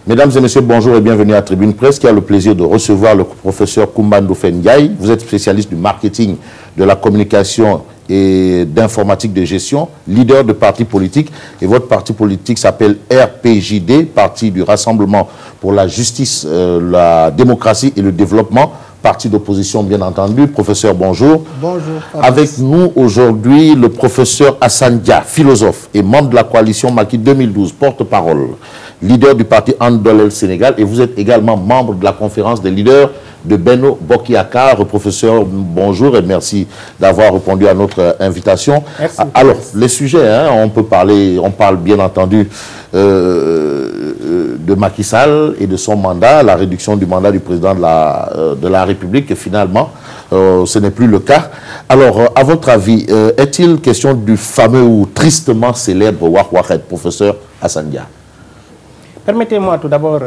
Mesdames et messieurs, bonjour et bienvenue à Tribune Presse qui a le plaisir de recevoir le professeur Koumba Ndofène Ndiaye. Vous êtes spécialiste du marketing, de la communication et d'informatique de gestion, leader de parti politique. Et votre parti politique s'appelle RPJD, Parti du Rassemblement pour la Justice, la démocratie et le développement. Parti d'opposition, bien entendu. Professeur, bonjour. Bonjour. Avec nous aujourd'hui, le professeur Assane Dia, philosophe et membre de la coalition Macky 2012, porte-parole, leader du parti Andolel Sénégal, et vous êtes également membre de la conférence des leaders de Benno Bokk Yakaar. Professeur, bonjour et merci d'avoir répondu à notre invitation. Merci. Alors, les sujets, hein, on parle bien entendu de Macky Sall et de son mandat, la réduction du mandat du président de la République, et finalement, ce n'est plus le cas. Alors, à votre avis, est-il question du fameux ou tristement célèbre Wak Wakhet, professeur Assane Dia? Permettez-moi tout d'abord,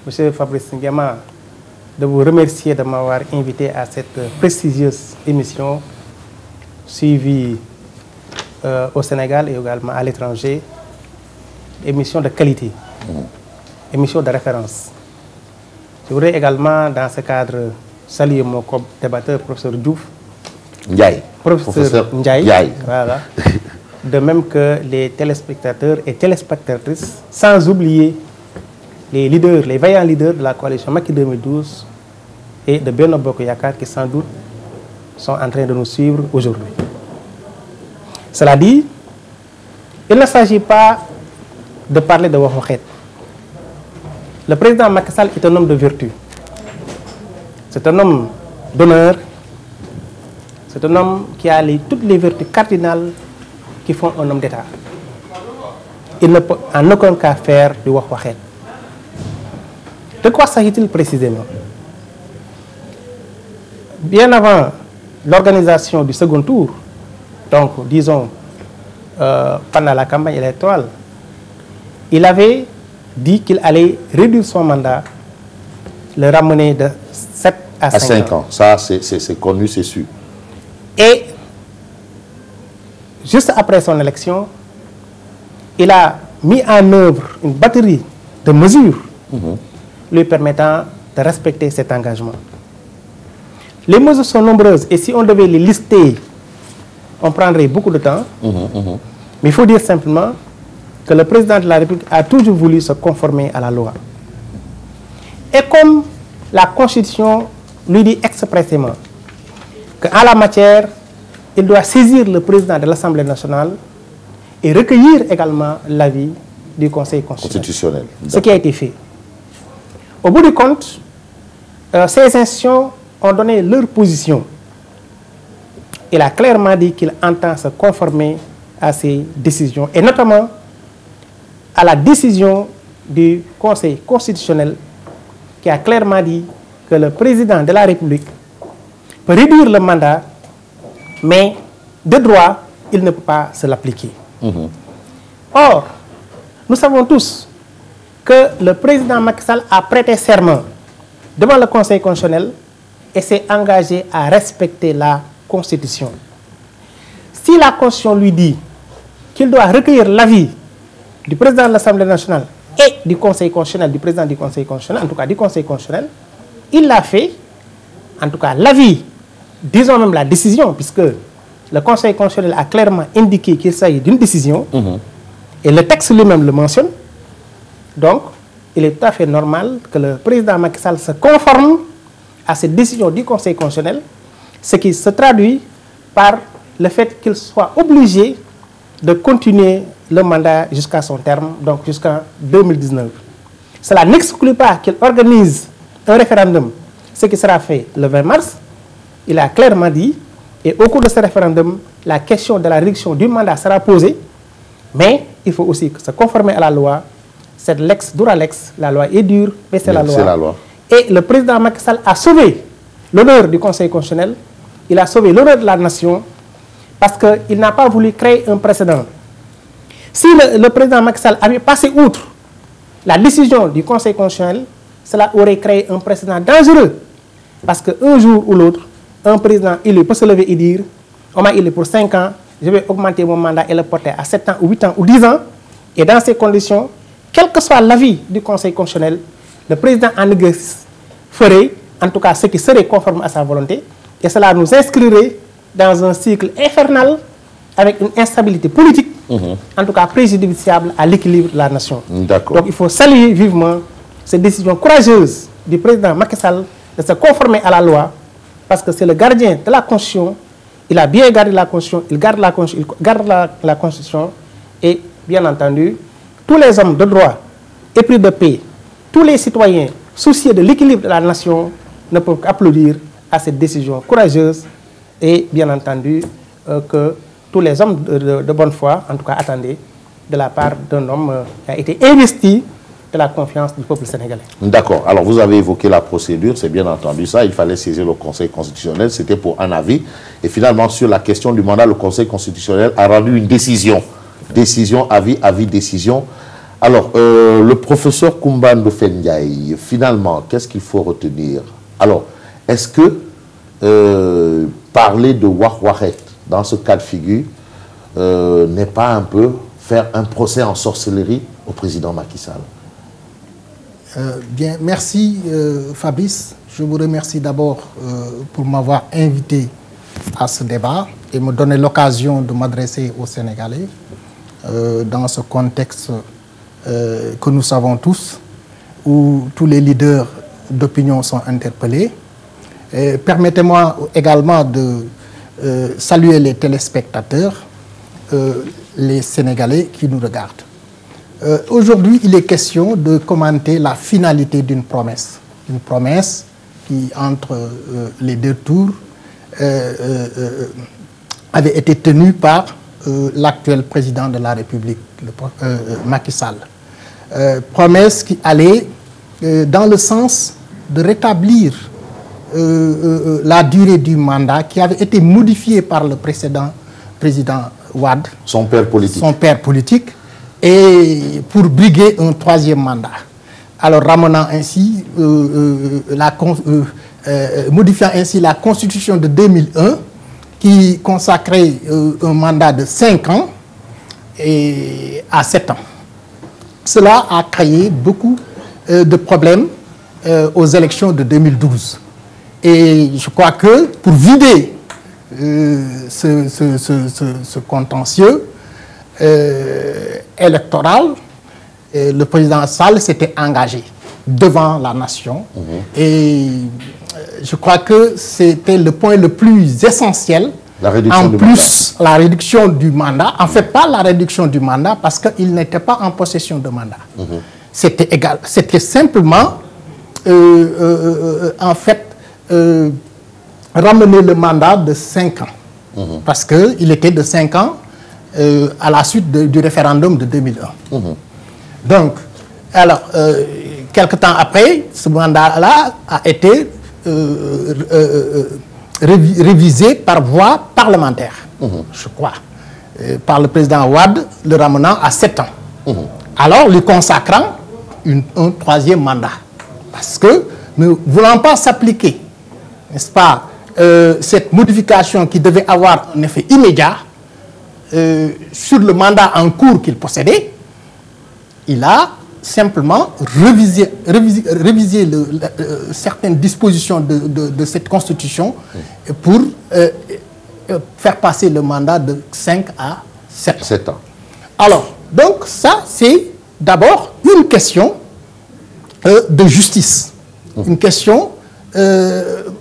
M. Fabrice Nguema, de vous remercier de m'avoir invité à cette prestigieuse émission suivie au Sénégal et également à l'étranger. Émission de qualité, émission de référence. Je voudrais également, dans ce cadre, saluer mon co-débatteur, professeur Diouf. Ndiaye. Professeur Ndiaye. Voilà. De même que les téléspectateurs et téléspectatrices, sans oublier les leaders, les vaillants leaders de la coalition Macky 2012 et de Benno Bokk Yakaar qui sans doute sont en train de nous suivre aujourd'hui. Cela dit, il ne s'agit pas de parler de Wak Wakhet. Le président Macky Sall est un homme de vertu. C'est un homme d'honneur. C'est un homme qui a toutes les vertus cardinales qui font un homme d'État. Il ne peut en aucun cas faire du Wak Wakhet. De quoi s'agit-il précisément? Bien avant l'organisation du second tour, donc disons pendant la campagne électorale, il avait dit qu'il allait réduire son mandat, le ramener de 7 à 5 ans. Ça, c'est connu, c'est sûr. Et juste après son élection, il a mis en œuvre une batterie de mesures lui permettant de respecter cet engagement. Les mesures sont nombreuses et si on devait les lister, on prendrait beaucoup de temps. Mais il faut dire simplement que le président de la République a toujours voulu se conformer à la loi. Et comme la Constitution lui dit expressément qu'en la matière, il doit saisir le président de l'Assemblée nationale et recueillir également l'avis du Conseil constitutionnel. Ce qui a été fait. Au bout du compte, ces institutions ont donné leur position. Il a clairement dit qu'il entend se conformer à ces décisions, et notamment à la décision du Conseil constitutionnel qui a clairement dit que le président de la République peut réduire le mandat, mais de droit, il ne peut pas se l'appliquer. Or, nous savons tous que le président Macky Sall a prêté serment devant le Conseil constitutionnel et s'est engagé à respecter la Constitution. Si la Constitution lui dit qu'il doit recueillir l'avis du président de l'Assemblée nationale et du Conseil constitutionnel, du président du Conseil constitutionnel, en tout cas du Conseil constitutionnel, il l'a fait. En tout cas, l'avis, disons même la décision, puisque le Conseil constitutionnel a clairement indiqué qu'il s'agit d'une décision, et le texte lui-même le mentionne. Donc, il est tout à fait normal que le président Macky Sall se conforme à cette décision du Conseil constitutionnel, ce qui se traduit par le fait qu'il soit obligé de continuer le mandat jusqu'à son terme, donc jusqu'en 2019. Cela n'exclut pas qu'il organise un référendum, ce qui sera fait le 20 mars. Il a clairement dit, et au cours de ce référendum, la question de la réduction du mandat sera posée, mais il faut aussi se conformer à la loi. Cette lex dura lex, la loi est dure, mais c'est la loi. Et le président Macky Sall a sauvé l'honneur du Conseil constitutionnel, il a sauvé l'honneur de la nation, parce qu'il n'a pas voulu créer un précédent. Si le président Macky Sall avait passé outre la décision du Conseil constitutionnel, cela aurait créé un précédent dangereux. Parce qu'un jour ou l'autre, un président élu peut se lever et dire « on m'a élu pour 5 ans, je vais augmenter mon mandat et le porter à 7 ans ou 8 ans ou 10 ans ». Et dans ces conditions, quel que soit l'avis du Conseil constitutionnel, le président en exercice ferait, en tout cas ce qui serait conforme à sa volonté, et cela nous inscrirait dans un cycle infernal avec une instabilité politique, en tout cas préjudiciable à l'équilibre de la nation. Donc il faut saluer vivement cette décision courageuse du président Macky Sall de se conformer à la loi, parce que c'est le gardien de la Constitution. Il a bien gardé la Constitution, il garde la Constitution, et bien entendu, tous les hommes de droit, épris de paix, tous les citoyens soucieux de l'équilibre de la nation ne peuvent qu'applaudir à cette décision courageuse, et bien entendu que tous les hommes de bonne foi, en tout cas, attendaient de la part d'un homme qui a été investi de la confiance du peuple sénégalais. D'accord. Alors, vous avez évoqué la procédure, c'est bien entendu ça. Il fallait saisir le Conseil constitutionnel, c'était pour un avis. Et finalement, sur la question du mandat, le Conseil constitutionnel a rendu une décision. Décision, avis, avis, décision. Alors, le professeur Koumba Ndofen Ndiaye, finalement, qu'est-ce qu'il faut retenir? Alors, est-ce que parler de Wahwahet dans ce cas de figure n'est pas un peu faire un procès en sorcellerie au président Macky Sall? Bien, merci Fabrice. Je vous remercie d'abord pour m'avoir invité à ce débat et me donner l'occasion de m'adresser aux Sénégalais dans ce contexte que nous savons tous, où tous les leaders d'opinion sont interpellés. Permettez-moi également de saluer les téléspectateurs, les Sénégalais qui nous regardent. Aujourd'hui, il est question de commenter la finalité d'une promesse. Une promesse qui, entre les deux tours, avait été tenue par l'actuel président de la République, Macky Sall. Promesse qui allait dans le sens de rétablir la durée du mandat qui avait été modifiée par le précédent président Wade. Son père politique. Son père politique. Et pour briguer un troisième mandat. Alors ramenant ainsi, modifiant ainsi la constitution de 2001 qui consacrait un mandat de 5 ans et à 7 ans. Cela a créé beaucoup de problèmes aux élections de 2012. Et je crois que pour vider ce contentieux électoral, le président Sall s'était engagé devant la nation. Et je crois que c'était le point le plus essentiel. La réduction du mandat. La réduction du mandat. En fait, pas la réduction du mandat parce qu'il n'était pas en possession de mandat. C'était égal. C'était simplement, en fait, ramener le mandat de 5 ans. Parce qu'il était de 5 ans à la suite du référendum de 2001. Donc, alors, quelque temps après, ce mandat-là a été révisé par voie parlementaire, je crois, par le président Wade, le ramenant à 7 ans. Alors, lui consacrant un troisième mandat. Parce que, ne voulant pas s'appliquer, n'est-ce pas, cette modification qui devait avoir un effet immédiat, sur le mandat en cours qu'il possédait, il a simplement révisé certaines dispositions de cette constitution pour faire passer le mandat de 5 à 7 ans. Alors, donc ça, c'est d'abord une question de justice, une question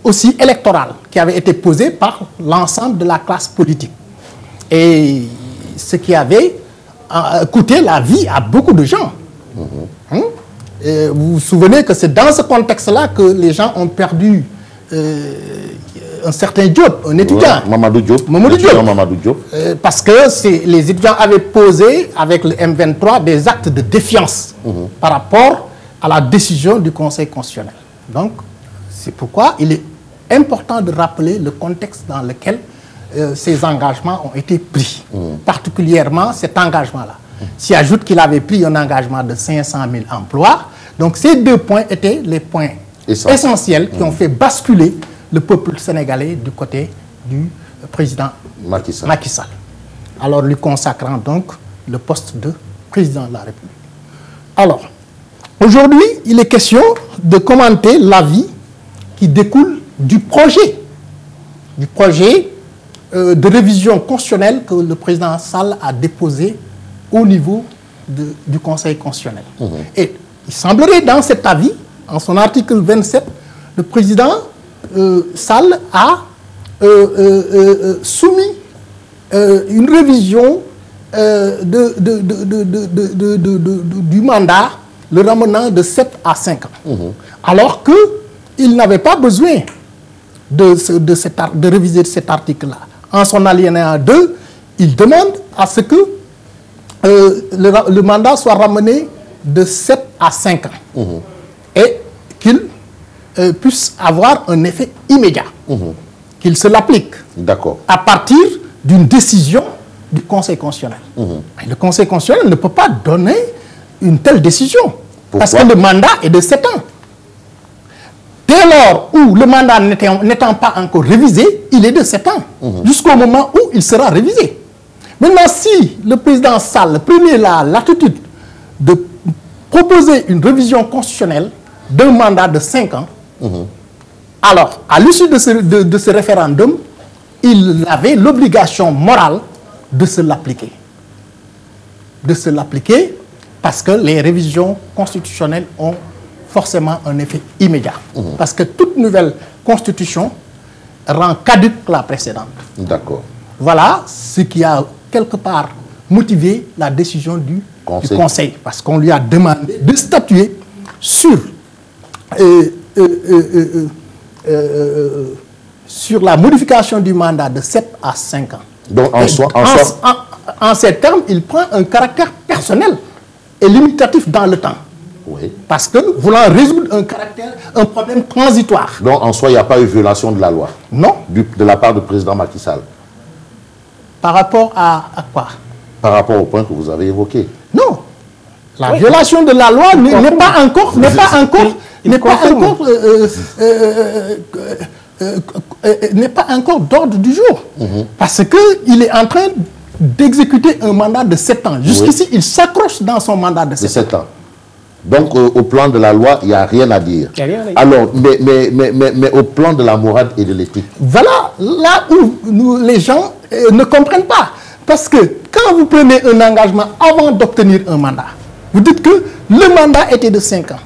aussi électorale qui avait été posée par l'ensemble de la classe politique. Et ce qui avait coûté la vie à beaucoup de gens. Et vous vous souvenez que c'est dans ce contexte-là que les gens ont perdu un certain Diop, un étudiant. Mamadou Diop. Parce que les étudiants avaient posé avec le M23 des actes de défiance par rapport à la décision du Conseil constitutionnel. Donc, c'est pourquoi il est important de rappeler le contexte dans lequel ces engagements ont été pris, particulièrement cet engagement-là. S'y ajoute qu'il avait pris un engagement de 500 000 emplois. Donc ces deux points étaient les points essentiels qui ont fait basculer le peuple sénégalais du côté du président Macky Sall. Alors lui consacrant donc le poste de président de la République. Alors, aujourd'hui, il est question de commenter l'avis qui découle du projet de révision constitutionnelle que le président Sall a déposé au niveau du Conseil constitutionnel. Et il semblerait, dans cet avis, en son article 27, le président Sall a soumis une révision du mandat, le ramenant de 7 à 5 ans. Alors qu'il n'avait pas besoin de réviser cet article-là. En son alinéa 2, il demande à ce que le mandat soit ramené de 7 à 5 ans et qu'il puisse avoir un effet immédiat, qu'il se l'applique à partir d'une décision du Conseil constitutionnel. Le Conseil constitutionnel ne peut pas donner une telle décision. Pourquoi? Parce que le mandat est de 7 ans. Dès lors où le mandat n'étant pas encore révisé, il est de 7 ans, jusqu'au moment où il sera révisé. Maintenant, si le président Sall prenait la latitude de proposer une révision constitutionnelle d'un mandat de 5 ans, alors, à l'issue de ce référendum, il avait l'obligation morale de se l'appliquer. De se l'appliquer parce que les révisions constitutionnelles ont forcément un effet immédiat. Parce que toute nouvelle constitution rend caduque la précédente. D'accord. Voilà ce qui a quelque part motivé la décision du Conseil. Parce qu'on lui a demandé de statuer sur la modification du mandat de 7 à 5 ans. Donc en ces termes, il prend un caractère personnel et limitatif dans le temps. Oui. Parce que nous voulons résoudre un problème transitoire. Donc en soi, il n'y a pas eu violation de la loi? Non. De la part du président Macky Sall? Par rapport à quoi? Par rapport au point que vous avez évoqué. Non. La violation de la loi n'est pas encore d'ordre du jour. Parce qu'il est en train d'exécuter un mandat de 7 ans. Jusqu'ici, il s'accroche dans son mandat de 7 ans. Donc, au plan de la loi, il n'y a rien à dire. Alors, mais au plan de la morale et de l'éthique? Voilà là où les gens ne comprennent pas. Parce que quand vous prenez un engagement avant d'obtenir un mandat, vous dites que le mandat était de 5 ans.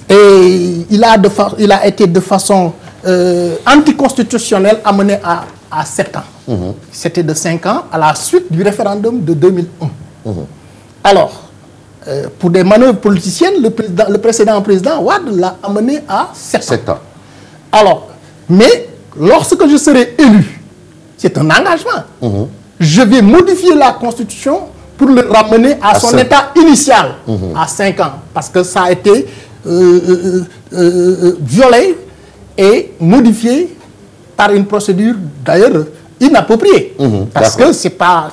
Et il a été de façon anticonstitutionnelle amené à 7 ans. C'était de 5 ans à la suite du référendum de 2001. Alors, pour des manœuvres politiciennes, le précédent président Wade l'a amené à 7 ans. Alors, mais lorsque je serai élu, c'est un engagement. Je vais modifier la Constitution pour le ramener à son état initial, à 5 ans. Parce que ça a été violé et modifié par une procédure d'ailleurs inappropriée. Parce que c'est pas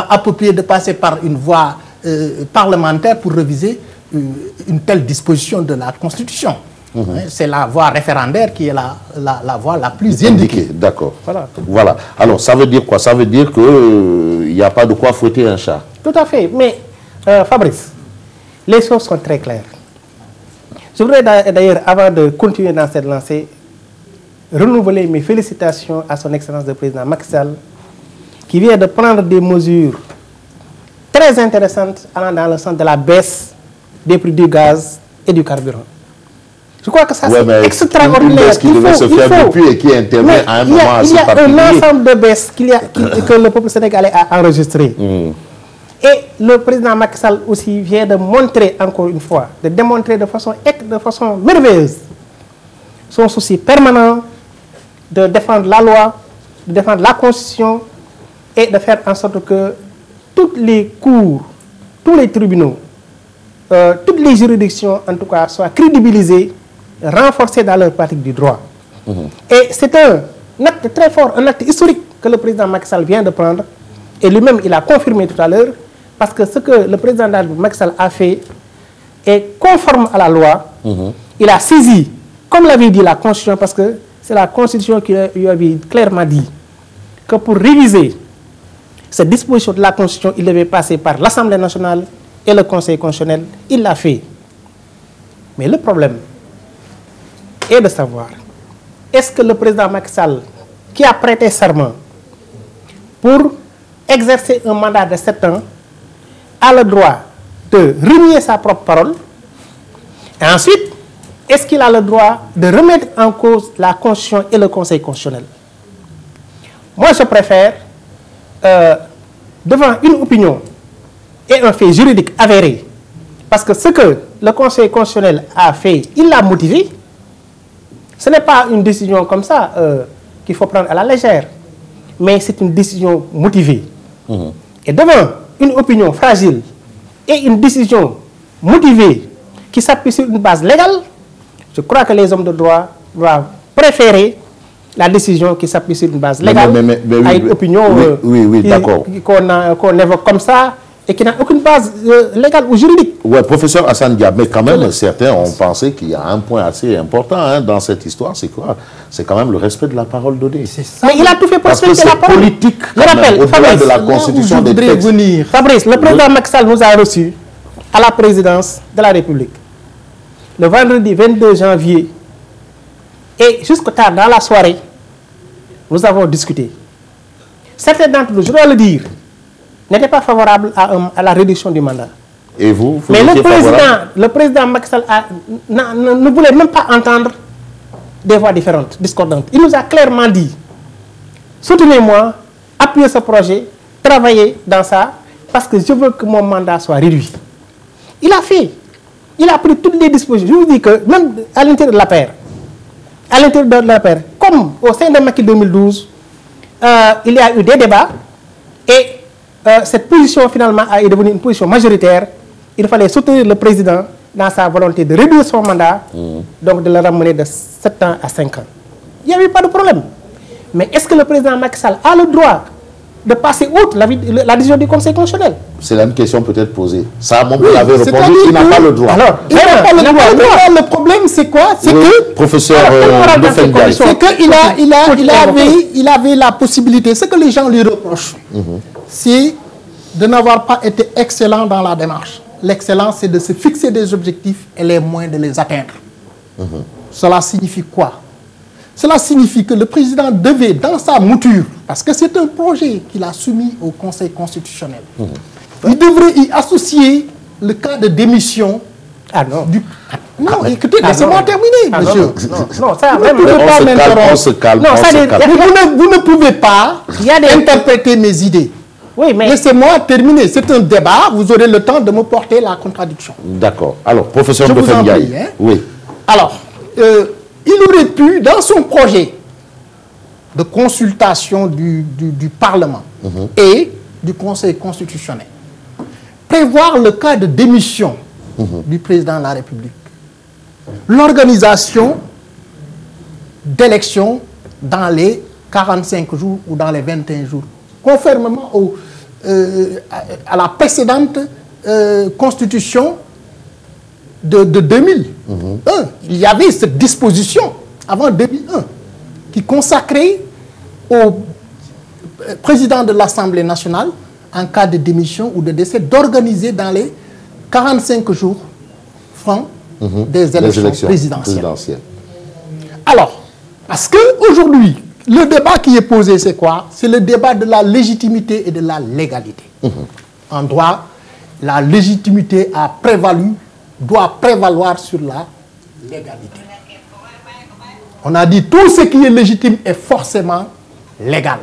approprié de passer par une voie parlementaire pour réviser une telle disposition de la Constitution. C'est la voie référendaire qui est la voie la plus indiquée. D'accord. Voilà. Alors, ça veut dire quoi? Ça veut dire qu'il n'y a pas de quoi fouetter un chat. Tout à fait. Mais, Fabrice, les choses sont très claires. Je voudrais d'ailleurs, avant de continuer dans cette lancée, renouveler mes félicitations à son Excellence le Président Macky Sall, qui vient de prendre des mesures très intéressantes allant dans le sens de la baisse des prix du gaz et du carburant. Je crois que ça, c'est extraordinaire. Qui devait se faire depuis et qui intervient à un moment assez particulier. Il y a un ensemble de baisses que le peuple sénégalais a enregistrées. Et le président Macky Sall aussi vient de montrer, encore une fois, de démontrer de façon merveilleuse son souci permanent de défendre la loi, de défendre la Constitution et de faire en sorte que toutes les cours, tous les tribunaux, toutes les juridictions, en tout cas, soient crédibilisées, renforcées dans leur pratique du droit. Et c'est un acte très fort, un acte historique que le président Macky Sall vient de prendre. Et lui-même, il a confirmé tout à l'heure, parce que ce que le président Macky Sall a fait est conforme à la loi. Il a saisi, comme l'avait dit la Constitution, parce que c'est la Constitution qui lui avait clairement dit que pour réviser cette disposition de la Constitution, il devait passer par l'Assemblée nationale et le Conseil constitutionnel, il l'a fait. Mais le problème est de savoir, est-ce que le président Macky Sall, qui a prêté serment pour exercer un mandat de 7 ans, a le droit de renier sa propre parole? Et ensuite, est-ce qu'il a le droit de remettre en cause la Constitution et le Conseil constitutionnel? Moi, je préfère, devant une opinion et un fait juridique avéré, parce que ce que le Conseil constitutionnel a fait, il l'a motivé. Ce n'est pas une décision comme ça qu'il faut prendre à la légère, mais c'est une décision motivée. Et devant une opinion fragile et une décision motivée qui s'appuie sur une base légale, je crois que les hommes de droit doivent préférer la décision qui s'appuie sur une base légale à une opinion qu'on évoque comme ça et qui n'a aucune base légale ou juridique. Oui, professeur Assane Diab, mais quand même, certains ont pensé qu'il y a un point assez important dans cette histoire, c'est quoi? C'est quand même le respect de la parole donnée. Mais il a tout fait pour respecter la parole. Politique, je rappelle, au-delà de la constitution des textes. Fabrice, le président Macky Sall nous a reçus à la présidence de la République le vendredi 22 janvier et jusqu'au tard dans la soirée, nous avons discuté. Certains d'entre nous, je dois le dire, n'étaient pas favorables à la réduction du mandat. Et vous mais le président Macky Sall ne voulait même pas entendre des voix différentes, discordantes. Il nous a clairement dit, soutenez-moi, appuyez ce projet, travaillez dans ça, parce que je veux que mon mandat soit réduit. Il a fait. Il a pris toutes les dispositions. Je vous dis que même à l'intérieur de la paire, comme au sein de Macky 2012, il y a eu des débats et cette position finalement est devenue une position majoritaire. Il fallait soutenir le président dans sa volonté de réduire son mandat, donc de le ramener de 7 ans à 5 ans. Il n'y avait pas de problème. Mais est-ce que le président Macky Sall a le droit de passer outre la décision du Conseil constitutionnel? C'est la même question peut-être posée. Ça, mon père avait répondu, il n'a pas le droit. Alors, il n'a pas le droit. Le problème, c'est quoi? C'est que... Professeur Ndofène c'est qu'il avait la possibilité. Ce que les gens lui reprochent, c'est de n'avoir pas été excellent dans la démarche. L'excellence, c'est de se fixer des objectifs et les moyens de les atteindre. Cela signifie quoi? Cela signifie que le président devait, dans sa mouture, parce que c'est un projet qu'il a soumis au Conseil constitutionnel, il devrait y associer le cas de démission. Ah non. Non, écoutez, laissez-moi terminer, monsieur. Non, ça, vous ne pouvez pas m'interrompre. On se calme. Vous ne pouvez pas interpréter mes idées. Oui, mais... Laissez-moi terminer. C'est un débat. Vous aurez le temps de me porter la contradiction. D'accord. Alors, professeur Ndofène Ndiaye. Oui. Alors, il aurait pu, dans son projet de consultation du Parlement et du Conseil constitutionnel, prévoir le cas de démission du président de la République, l'organisation d'élections dans les 45 jours ou dans les 21 jours, conformément à la précédente constitution de 2001. Il y avait cette disposition avant 2001 qui consacrait au président de l'Assemblée nationale, en cas de démission ou de décès, d'organiser dans les 45 jours francs des élections présidentielles. Alors, parce qu'aujourd'hui, le débat qui est posé, c'est quoi? C'est le débat de la légitimité et de la légalité. En droit, la légitimité a prévalu, doit prévaloir sur la légalité. On a dit tout ce qui est légitime est forcément légal.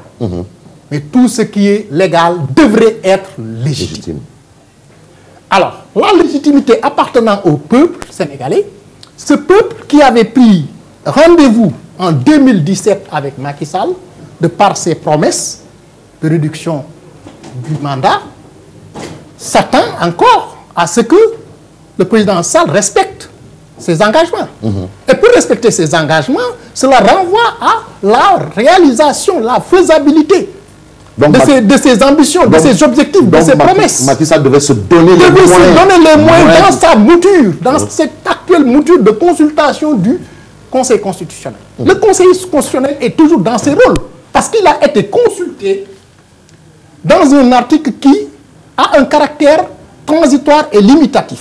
Mais tout ce qui est légal devrait être légitime. Alors, la légitimité appartenant au peuple sénégalais, ce peuple qui avait pris rendez-vous en 2017 avec Macky Sall, de par ses promesses de réduction du mandat, s'attend encore à ce que le président Sall respecte ses engagements. Et pour respecter ses engagements, cela renvoie à la réalisation, la faisabilité de ses ambitions, de ses objectifs, de ses promesses. Macky Sall devait se donner les moyens dans sa mouture, dans cette actuelle mouture de consultation du Conseil constitutionnel. Le Conseil constitutionnel est toujours dans ses rôles, parce qu'il a été consulté dans un article qui a un caractère transitoire et limitatif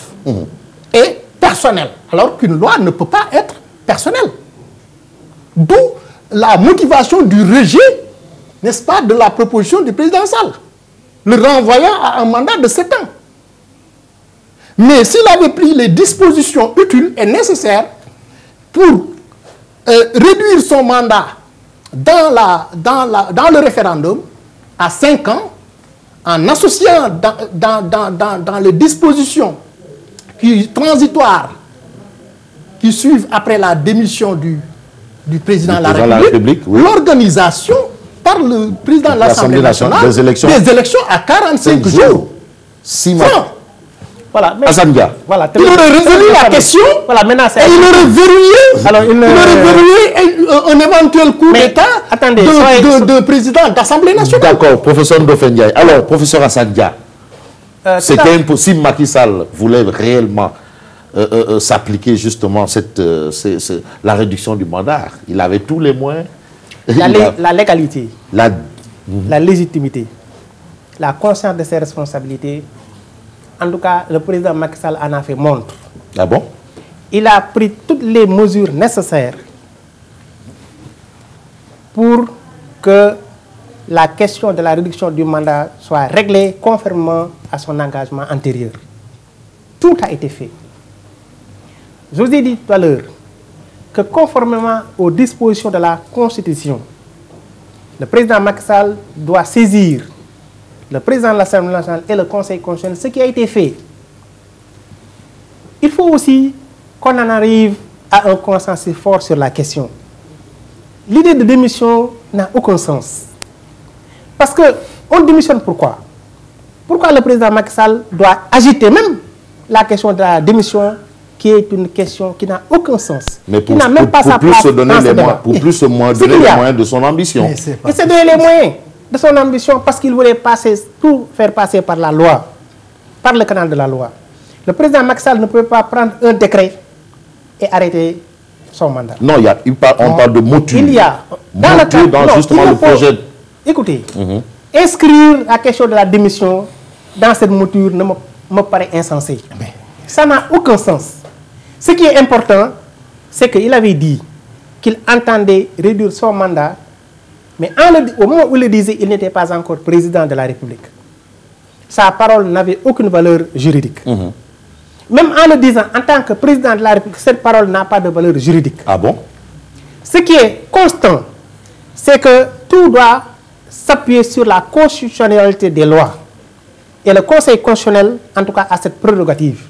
et personnel, alors qu'une loi ne peut pas être personnelle. D'où la motivation du rejet, n'est-ce pas, de la proposition du président Sall, le renvoyant à un mandat de 7 ans. Mais s'il avait pris les dispositions utiles et nécessaires pour réduire son mandat dans le référendum à 5 ans, en associant dans les dispositions transitoires qui suivent après la démission du président de la République, oui, l'organisation par le président de l'Assemblée nationale des élections à 45 jours. 6 mois. Voilà, voilà, il aurait résolu la question, voilà, et il aurait verrouillé un éventuel coup d'État de président d'Assemblée nationale. D'accord, professeur Ndofène Ndiaye. Alors, professeur Assane Dia, c'était impossible, Macky Sall voulait réellement s'appliquer justement la réduction du mandat. Il avait tous les moyens. La légalité, la légitimité, la conscience de ses responsabilités. En tout cas, le président Macky Sall en a fait montre. Ah bon? Il a pris toutes les mesures nécessaires pour que la question de la réduction du mandat soit réglée conformément à son engagement antérieur. Tout a été fait. Je vous ai dit tout à l'heure que conformément aux dispositions de la Constitution, le président Macky Sall doit saisir le président de l'Assemblée nationale et le Conseil constitutionnel, ce qui a été fait. Il faut aussi qu'on en arrive à un consensus fort sur la question. L'idée de démission n'a aucun sens. Parce qu'on démissionne pourquoi? Pourquoi le président Macky Sall doit agiter même la question de la démission, qui est une question qui n'a aucun sens? Mais pour plus se donner les moyens de son ambition. Il s'est donné les moyens de son ambition parce qu'il voulait tout faire passer par la loi, par le canal de la loi. Le président Macky Sall ne peut pas prendre un décret et arrêter son mandat. Non, on parle de mouture. Il y a justement le projet. Écoutez, inscrire la question de la démission dans cette mouture me paraît insensé. Ça n'a aucun sens. Ce qui est important, c'est qu'il avait dit qu'il entendait réduire son mandat, mais au moment où il le disait, il n'était pas encore président de la République. Sa parole n'avait aucune valeur juridique. Même en le disant en tant que président de la République, cette parole n'a pas de valeur juridique. Ah bon? Ce qui est constant, c'est que tout doit s'appuyer sur la constitutionnalité des lois. Et le Conseil constitutionnel, en tout cas, a cette prérogative.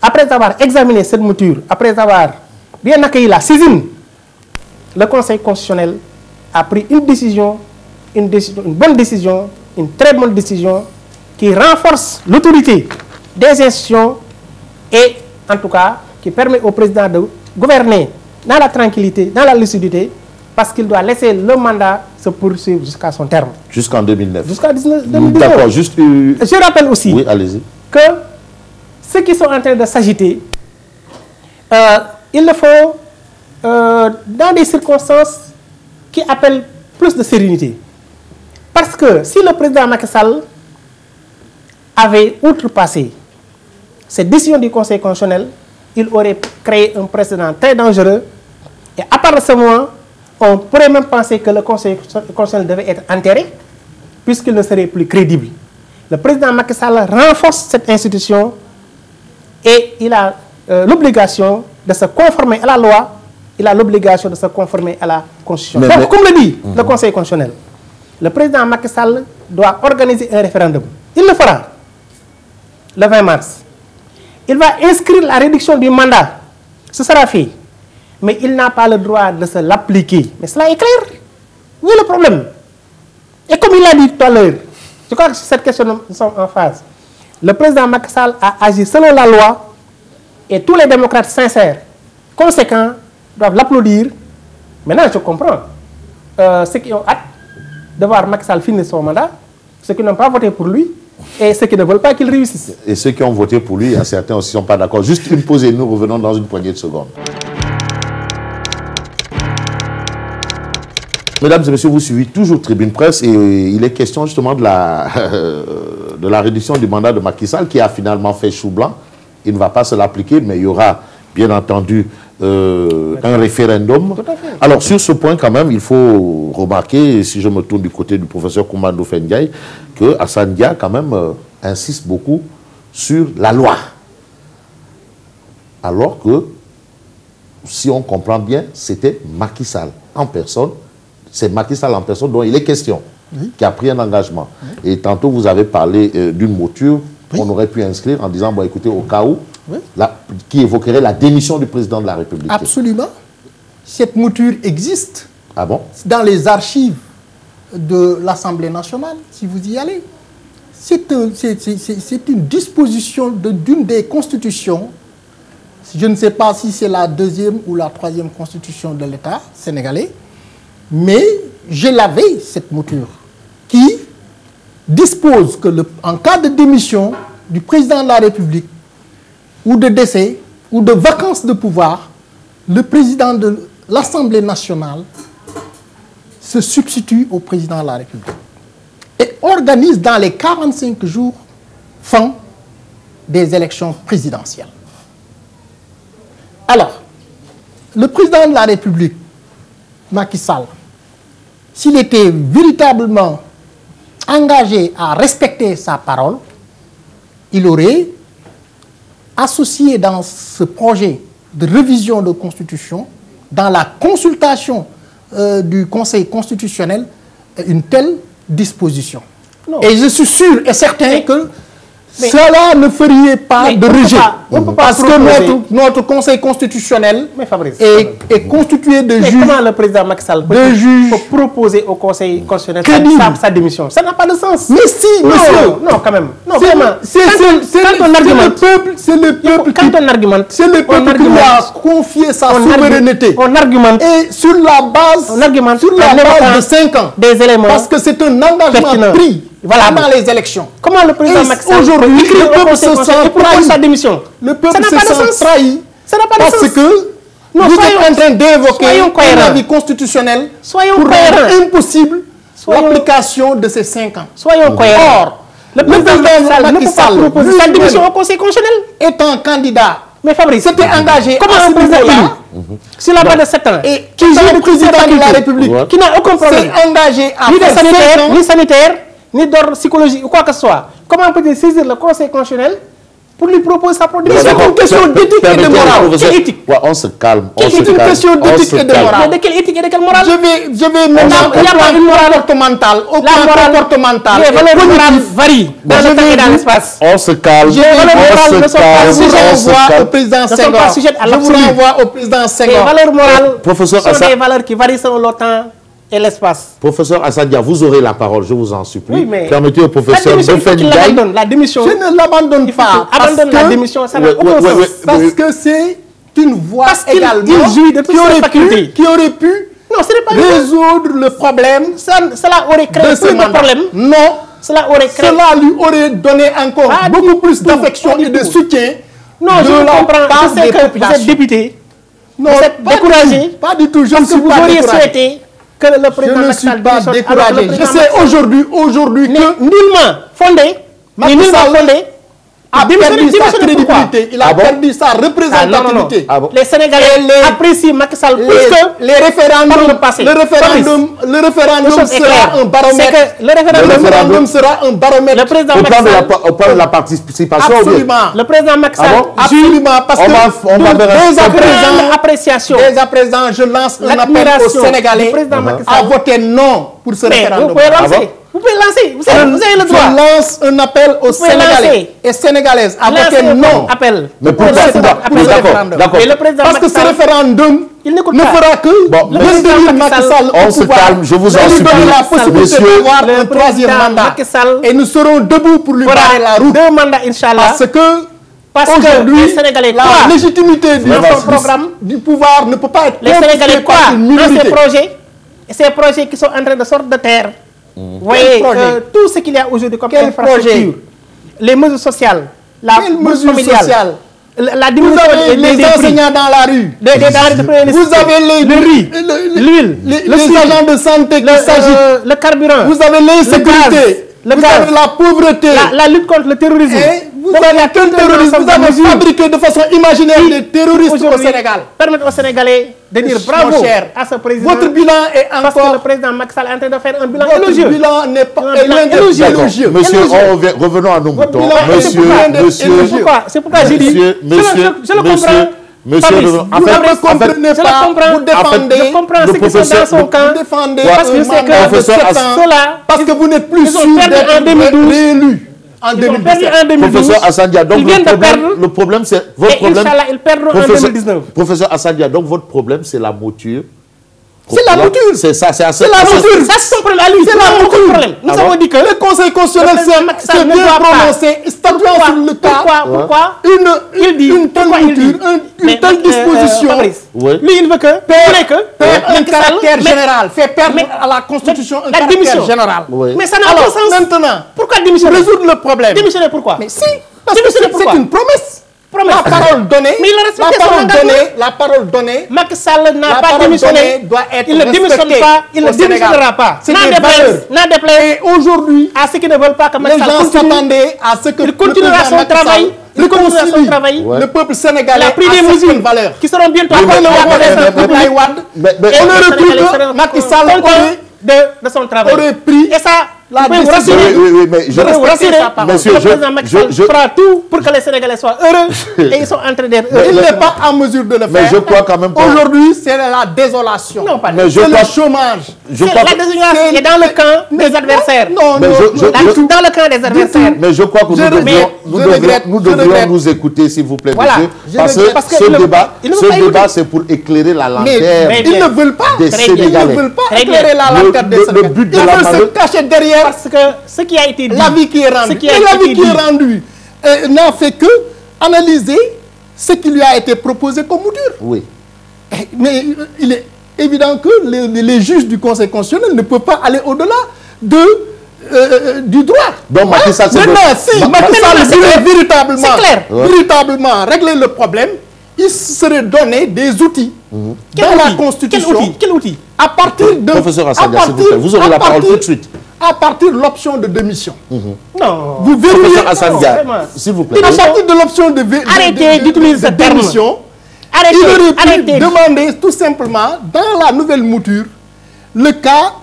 Après avoir examiné cette mouture, après avoir bien accueilli la saisine, le Conseil constitutionnel a pris une bonne décision, une très bonne décision qui renforce l'autorité des institutions et en tout cas qui permet au président de gouverner dans la tranquillité, dans la lucidité, parce qu'il doit laisser le mandat se poursuivre jusqu'à son terme. Jusqu'en 2009. Jusqu'en 2019. D'accord, juste... Je rappelle aussi oui, allez-y, que ceux qui sont en train de s'agiter, il le faut dans des circonstances qui appellent plus de sérénité. Parce que si le président Macky Sall avait outrepassé cette décision du Conseil constitutionnel, il aurait créé un précédent très dangereux. Et à part de ce moment, on pourrait même penser que le Conseil constitutionnel devait être enterré, puisqu'il ne serait plus crédible. Le président Macky Sall renforce cette institution et il a l'obligation de se conformer à la loi, il a l'obligation de se conformer à la Constitution. Donc, comme le dit le Conseil constitutionnel, le président Macky Sall doit organiser un référendum. Il le fera le 20 mars. Il va inscrire la réduction du mandat. Ce sera fait. Mais il n'a pas le droit de se l'appliquer. Mais cela est clair. Où est le problème? Et comme il l'a dit tout à l'heure, je crois que sur cette question, nous sommes en phase. Le président Macky Sall a agi selon la loi et tous les démocrates sincères, conséquents, doivent l'applaudir. Maintenant, je comprends ceux qui ont hâte de voir Macky Sall finir son mandat, ceux qui n'ont pas voté pour lui et ceux qui ne veulent pas qu'il réussisse. Et ceux qui ont voté pour lui, certains aussi ne sont pas d'accord. Juste une pause et nous revenons dans une poignée de secondes. Mesdames et messieurs, vous suivez toujours Tribune Presse et il est question justement de la réduction du mandat de Macky Sall qui a finalement fait chou blanc. Il ne va pas se l'appliquer, mais il y aura bien entendu un référendum. Alors sur ce point quand même, il faut remarquer, si je me tourne du côté du professeur Coumba Ndoffène Ndiaye, que Assane Dia quand même insiste beaucoup sur la loi. Alors que, si on comprend bien, c'était Macky Sall en personne. C'est Macky Sall en personne dont il est question, qui a pris un engagement. Et tantôt, vous avez parlé d'une mouture qu'on aurait pu inscrire en disant, bon, écoutez, au cas où, qui évoquerait la démission du président de la République. Absolument. Cette mouture existe. Ah bon? Dans les archives de l'Assemblée nationale, si vous y allez. C'est une disposition d'une des constitutions. Je ne sais pas si c'est la 2e ou la 3e constitution de l'État sénégalais, mais je l'avais, cette mouture, qui dispose que en cas de démission du président de la République, ou de décès, ou de vacances de pouvoir, le président de l'Assemblée nationale se substitue au président de la République et organise dans les 45 jours fin des élections présidentielles. Alors, le président de la République, Macky Sall, s'il était véritablement engagé à respecter sa parole, il aurait associé dans ce projet de révision de constitution, dans la consultation du Conseil constitutionnel, une telle disposition. Non. Et je suis sûr et certain que cela ne ferait pas de rejet. Parce que notre Conseil constitutionnel est constitué de juges. Comment le président Macky Sall peut proposer au Conseil constitutionnel sa démission? Ça n'a pas de sens. Mais si, monsieur. Non, quand même. Non, vraiment. C'est le peuple qui lui a confié sa souveraineté. On argumente. Et sur la base de 5 ans. Des éléments. Parce que c'est un engagement pris. Voilà, dans les élections. Comment le président Macky Sall aujourd'hui, le peuple se sent trahi. Sa démission. Le peuple se sent trahi. Ça n'a pas de sens. Parce que vous êtes en train d'évoquer un avis constitutionnel pour rendre impossible l'application de ces 5 ans. Sur Or, le président Macky Sall ne peut pas proposer sa démission au Conseil constitutionnel. Étant candidat, mais Fabrice, s'était engagé comment un président sur la base de 7 ans et qui est le président de la République, qui n'a aucun problème, s'est engagé à faire ni sanitaire, ni d'ordre psychologique ou quoi que ce soit. Comment on peut saisir le Conseil constitutionnel pour lui proposer sa production? C'est une question d'éthique et de morale. Quelle éthique? On se calme. C'est une question d'éthique et de morale. De quelle éthique et de quelle morale? Je vais maintenant il y a pas une morale comportementale. Au plan comportemental. Les valeurs morales varient dans le temps et dans l'espace. On se calme. Les valeurs morales ne sont pas sujettes au président Senghor. Je vous renvoie au président Senghor. Les valeurs morales sont des Assane, valeurs qui varient selon le temps et l'espace. Professeur Assane Dia, vous aurez la parole, je vous en supplie. Oui, mais permettez au professeur Ndoffène Ndiaye. La démission. Je ne l'abandonne pas. Abandonne la démission, ça n'a aucun sens. Parce que c'est une voie également qui aurait pu résoudre le problème. Cela aurait créé plus de problèmes. Non. Cela lui aurait donné encore beaucoup plus d'affection et de soutien. Non, je comprends. Je sais que vous êtes député. Non, vous êtes découragé. Pas du tout. Je ne suis pas découragé. Vous auriez souhaité que le président je ne suis pas découragé. Je sais aujourd'hui que nullement fondé, a perdu sa crédibilité, il a perdu sa représentativité. Les Sénégalais apprécient Macky Sall plus que les référendums. Le référendum sera un baromètre. Le référendum sera un baromètre. Le président Macky Sall, au plan de la participation. Absolument. Le président Macky Sall, absolument, parce que dès à présent, je lance un appel aux Sénégalais à voter non pour ce référendum. Vous pouvez lancer. Vous pouvez lancer, vous avez le droit. Je lance un appel aux Sénégalais et Sénégalaises à voter non. Mais pourquoi d'accord. Parce que ce référendum ne fera que maintenir Macky Sall on se calme, je vous en supplie. la possibilité d'avoir un troisième mandat. Et nous serons debout pour lui barrer la route. 2 mandats, Inch'Allah. Parce que les Sénégalais la légitimité du pouvoir ne peut pas être les Sénégalais croient dans ces projets qui sont en train de sortir de terre. Vous voyez, tout ce qu'il y a aujourd'hui comme infrastructure, les mesures sociales, la mesure familiale, la diminution vous avez les enseignants dans la rue. Des denrées de premier Vous avez le riz, l'huile, les agents de santé qui s'agitent. Le carburant. Vous avez l'insécurité. Vous avez la pauvreté. La lutte contre le terrorisme. Vous avez quel terrorisme? Vous avez fabriqué de façon imaginaire des terroristes au Sénégal. Permettre aux Sénégalais de dire bravo à ce président. Votre bilan est encore... Parce que le président Macky Sall est en train de faire un bilan élogieux. Votre bilan n'est pas élogieux. Monsieur, revenons à nos moutons. C'est pourquoi j'ai dit... Je le comprends. Monsieur, vous ne comprenez pas, vous défendez, je comprends ceux qui sont dans son camp, parce que c'est que parce que vous n'êtes plus sûr d'être réélu en 2017. Professeur Assane Dia, donc le problème c'est votre problème. Inch'Allah, ils perdront en 2019. Professeur Assane Dia, donc votre problème c'est la mouture. C'est la mouture. C'est ça, c'est assez. C'est la mouture. Ça, c'est son problème à lui. C'est la mouture. Nous avons dit que le Conseil constitutionnel s'est bien prononcé, statuant sur le cas. Pourquoi une telle mouture, une telle disposition. Lui, il veut que perd un caractère général, fait perdre à la Constitution un caractère général. Mais ça n'a pas de sens. Maintenant, pourquoi démissionner? Résoudre le problème. Démissionner pourquoi? Mais si, parce que c'est une promesse. La parole donnée, mais il a respecté son engagement. La parole donnée, Macky Sall n'a pas démissionné. Doit être il ne démissionnera pas. Il ne démissionnera pas. N'en déplaise. Et aujourd'hui, à ceux qui ne veulent pas que Macky Sall les gens s'attendaient à ce que il continuera son travail. Il continuera son travail. Le peuple sénégalais a pris des mesures qui seront bientôt après le Abdoulaye Wade. Et on aurait cru que Macky Sall de son travail. Aurait pris et ça. La décision. Oui, mais je vous rassurer. Monsieur, le président Macky Sall fera tout pour que les Sénégalais soient heureux et ils sont en train d'être heureux. Il n'est pas en mesure de le faire. Mais je crois quand même pas. Aujourd'hui, c'est la désolation. Non, pas c'est le chômage. La désolation est dans le camp des adversaires. Non, dans le camp des adversaires. Mais je crois que nous devrions nous écouter, s'il vous plaît, monsieur. Parce que ce débat, c'est pour éclairer la lanterne. Mais ils ne veulent pas. Des Sénégalais. Ils ne veulent pas éclairer la lanterne des Sénégalais. Le but de la manœuvre, se cacher derrière. Parce que ce qui a été dit, l'avis qui est rendu, n'a fait que analyser ce qui lui a été proposé comme mouture. Oui. Mais il est évident que les juges du Conseil constitutionnel ne peuvent pas aller au-delà du droit. Donc Macky Sall, véritablement régler le problème, il serait donné des outils dans la Constitution. Quel outil? À partir de... Professeur Assane Dia, s'il vous plaît, vous aurez la parole tout de suite. À partir de l'option de démission. Non. Vous verrouillez... Assane Dia, s'il vous plaît. À partir de l'option de démission, il aurait pu demander tout simplement, dans la nouvelle mouture, le cas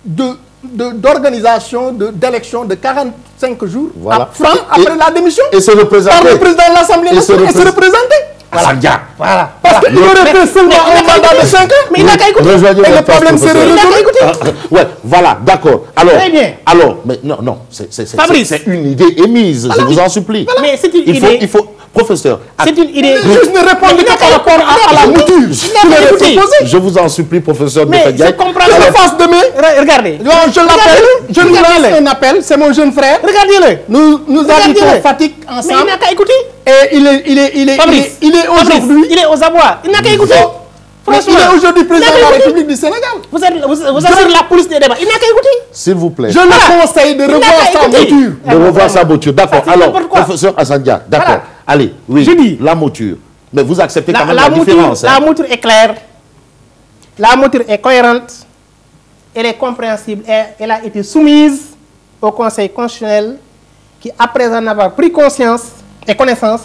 d'organisation d'élection de 45 jours francs après la démission. Et se représenter. Par le président de l'Assemblée nationale et se représenter. Voilà. Parce qu'il aurait fait seulement un mandat de 5 ans. Mais il n'a qu'à écouter. Et le problème serait résolu. Ouais, voilà, d'accord. Alors, très bien. Alors, mais non, c'est une idée émise, je vous en supplie. Mais c'est une idée. Il faut, professeur. C'est une idée. Je ne réponds pas par rapport à la mouture. Je vous en supplie, professeur. Mais je comprends. Je le fasse demain. Regardez. Je l'appelle. Je lui lance un appel. C'est mon jeune frère. Regardez-le. Nous habitons Fatick ensemble. Mais il n'a qu'à écouter. Et il est aujourd'hui... Il est aux abois. Il n'a qu'à écouter. Franchement, il est aujourd'hui président de la République du Sénégal. Vous êtes la police des débats. Il n'a qu'à écouter. S'il vous plaît. Je le conseille de revoir sa mouture. De revoir sa mouture. D'accord. Alors, professeur Assane Dia, d'accord. Allez, oui. Je dis. La mouture. Mais vous acceptez quand même la différence. La mouture est claire. La mouture est cohérente. Elle est compréhensible. Elle a été soumise au Conseil constitutionnel qui, après en avoir pris conscience et connaissance,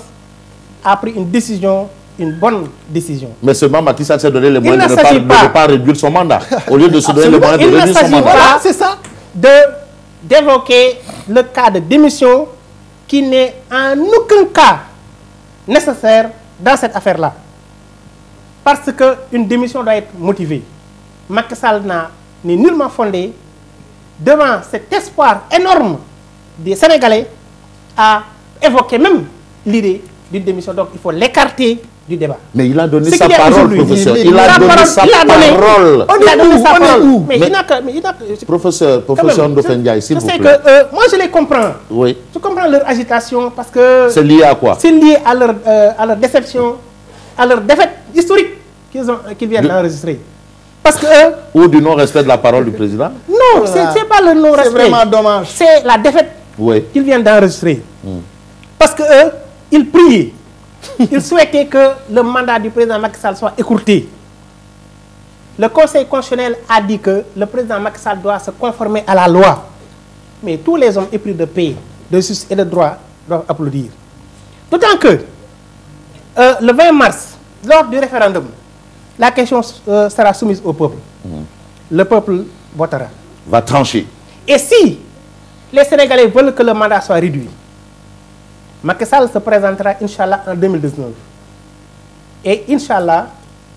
a pris une décision, une bonne décision. Mais seulement Macky Sall s'est donné les moyens de ne pas réduire son mandat. Au lieu de se donner les moyens de réduire son mandat. C'est ça. D'évoquer le cas de démission qui n'est en aucun cas nécessaire dans cette affaire-là. Parce qu'une démission doit être motivée. Macky Sall n'est nullement fondé devant cet espoir énorme des Sénégalais à évoquer même l'idée d'une démission. Donc il faut l'écarter du débat. Mais il a donné sa parole, professeur. Il a donné sa parole. Il a donné sa parole. Mais il n'a Professeur Ndofène Ndiaye, s'il vous plaît. Je sais que moi je les comprends. Oui. Je comprends leur agitation parce que... C'est lié à quoi? C'est lié à leur déception, à leur défaite historique qu'ils viennent d'enregistrer. Parce que ou du non-respect de la parole du président? Non, c'est pas le non-respect. C'est vraiment dommage. C'est la défaite qu'ils viennent d'enregistrer. Parce que ils priaient il souhaitait que le mandat du président Macky Sall soit écourté. Le Conseil constitutionnel a dit que le président Macky Sall doit se conformer à la loi. Mais tous les hommes épris de paix, de justice et de droit doivent applaudir. D'autant que le 20 mars, lors du référendum, la question sera soumise au peuple. Le peuple votera. Va trancher. Et si les Sénégalais veulent que le mandat soit réduit, Macky Sall se présentera, Inch'Allah, en 2019. Et Inch'Allah,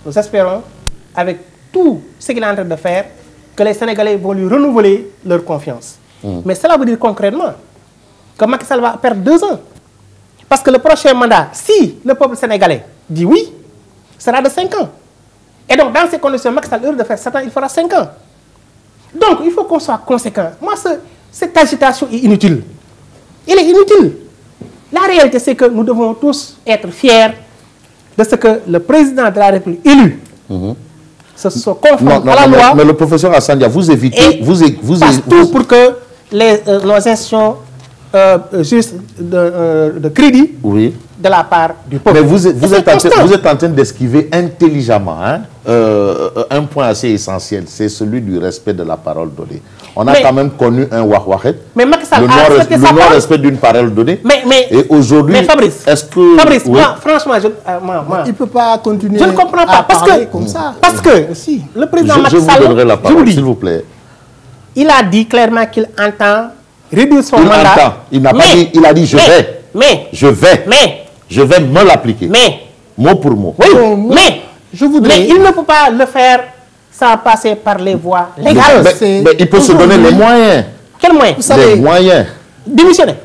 nous espérons, avec tout ce qu'il est en train de faire, que les Sénégalais vont lui renouveler leur confiance. Mais cela veut dire concrètement que Macky Sall va perdre 2 ans. Parce que le prochain mandat, si le peuple sénégalais dit oui, sera de 5 ans. Et donc, dans ces conditions, Macky Sall, au lieu de faire 7 ans, il fera 5 ans. Donc, il faut qu'on soit conséquent. Moi, cette agitation est inutile. Elle est inutile. La réalité, c'est que nous devons tous être fiers de ce que le président de la République élu se conforme à la loi. Mais le professeur Assane Dia, vous évitez... Vous passe tout pour que nos institutions juste de crédit de la part du peuple. Mais vous êtes en train d'esquiver intelligemment un point assez essentiel, c'est celui du respect de la parole donnée. On a quand même connu un wahwahet, le non-respect d'une parole donnée. Et aujourd'hui, est-ce que... Fabrice, moi, franchement, il ne peut pas continuer. Je ne comprends pas. Comme ça. Parce que le président Macky Sall, je vous donnerai la parole, s'il vous plaît. Il a dit clairement qu'il entend réduire son mandat. Il n'a pas dit, il a dit je vais me l'appliquer. Mot pour mot. Oui, mais il ne peut pas le faire sans passer par les voies légales. Mais il peut se donner les moyens. Quels moyens? Les moyens. Démissionner.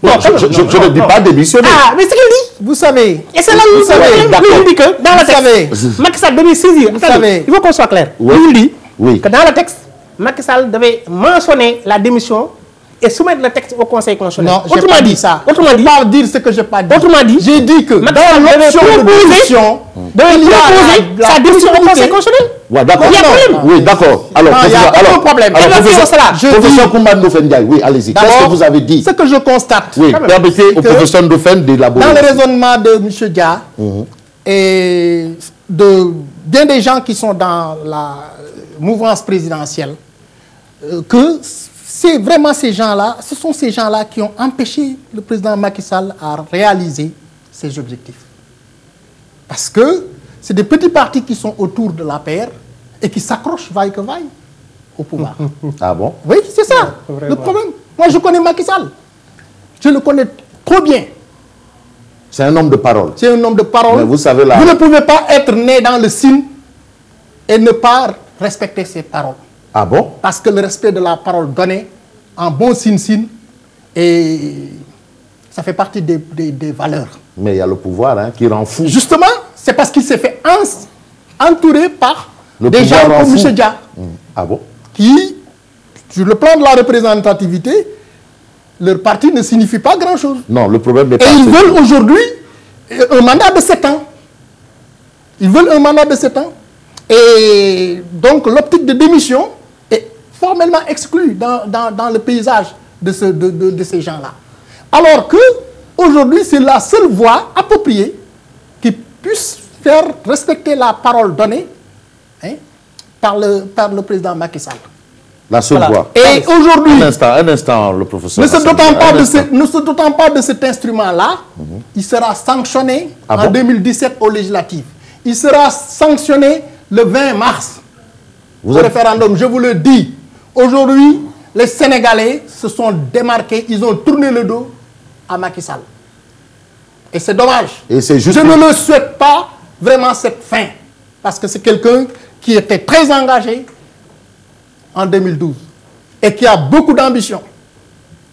Non, je ne dis pas démissionner. Ah, mais c'est ce qu'il dit. Vous savez. Et c'est là où il dit que dans le texte, Macky Sall devait saisir. Il faut qu'on soit clair. Il dit que dans le texte, Macky Sall devait mentionner la démission et soumettre le texte au Conseil constitutionnel. Non, autrement dit ça. Autrement dit, pas dire ce que je n'ai pas dit. Autrement dit, j'ai dit que dans l'option de démission, il y a sa démission au Conseil constitutionnel. Ouais, d'accord. Il y a problème. Oui, d'accord. Alors, il y a aucun problème. Professeur Koumba Ndofen Ndiaye, oui, allez-y. Qu'est-ce que vous avez dit? Ce que je constate. Oui, permettez au professeur Ndofen d'élaborer. Dans le raisonnement de M. Dia et de bien des gens qui sont dans la mouvance présidentielle, que c'est vraiment ces gens-là, ce sont ces gens-là qui ont empêché le président Macky Sall à réaliser ses objectifs. Parce que c'est des petits partis qui sont autour de la paire et qui s'accrochent vaille que vaille au pouvoir. Ah bon? Oui, c'est ça le problème. Moi, je connais Macky Sall. Je le connais trop bien. C'est un homme de parole. C'est un homme de parole. Mais vous savez là... Vous ne pouvez pas être né dans le signe et ne pas respecter ses paroles. Ah bon? Parce que le respect de la parole donnée en bon signe, et ça fait partie des valeurs. Mais il y a le pouvoir qui rend fou. Justement, c'est parce qu'il s'est fait entourer par des gens comme M. Dia. Ah bon? Qui, sur le plan de la représentativité, leur parti ne signifie pas grand-chose. Non, le problème n'est pas... Et ils veulent aujourd'hui un mandat de 7 ans. Ils veulent un mandat de 7 ans. Et donc, l'optique de démission est formellement exclue dans le paysage de ces gens-là. Alors que, aujourd'hui, c'est la seule voie appropriée qui puisse faire respecter la parole donnée par le président Macky Sall. La seule voie. Et aujourd'hui, un instant, le professeur. Ne se dotant pas de cet instrument-là, il sera sanctionné en 2017 aux législatives. Il sera sanctionné le 20 mars au référendum. Je vous le dis, aujourd'hui, les Sénégalais se sont démarqués, ils ont tourné le dos à Macky Sall. Et c'est dommage. Et c'est juste... Je ne le souhaite pas vraiment cette fin, parce que c'est quelqu'un qui était très engagé en 2012 et qui a beaucoup d'ambition.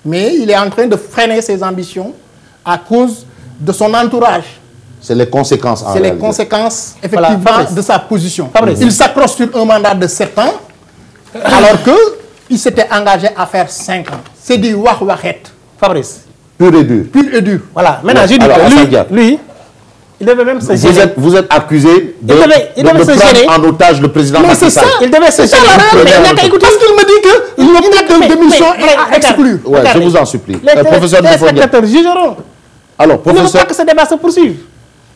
Mais il est en train de freiner ses ambitions à cause de son entourage. C'est les conséquences en réalité. C'est les conséquences, effectivement, de sa position. Il s'accroche sur un mandat de 7 ans, alors qu'il s'était engagé à faire 5 ans. C'est du wah-wahet. Fabrice. Pur et dur. Pur et dur. Voilà. Maintenant, je dis que lui, il devait même se gêner. Vous êtes accusé de prendre en otage le président Macky Sall. Mais c'est ça. Il devait se gêner. Parce qu'il me dit que l'optique de démission est à exclure. Ouais, je vous en supplie. Les téléspectateurs jugeront. Alors, professeur... Il ne faut pas que ce débat se poursuive.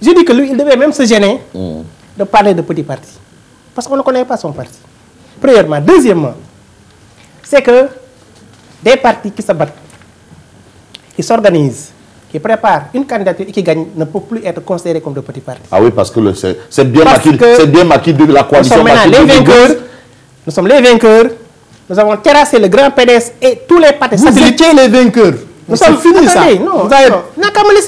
Je dis que lui, il devait même se gêner de parler de petits partis. Parce qu'on ne connaît pas son parti. Premièrement. Deuxièmement, c'est que des partis qui se battent, qui s'organisent, qui préparent une candidature et qui gagnent ne peuvent plus être considérés comme de petits partis. Ah oui, parce que c'est bien maquis de la coalition. Nous sommes maintenant les vainqueurs. Nous sommes les vainqueurs. Nous avons terrassé le grand PDS et tous les partis satellites. Vous étiez les vainqueurs. Nous sommes finis ça. Vous avez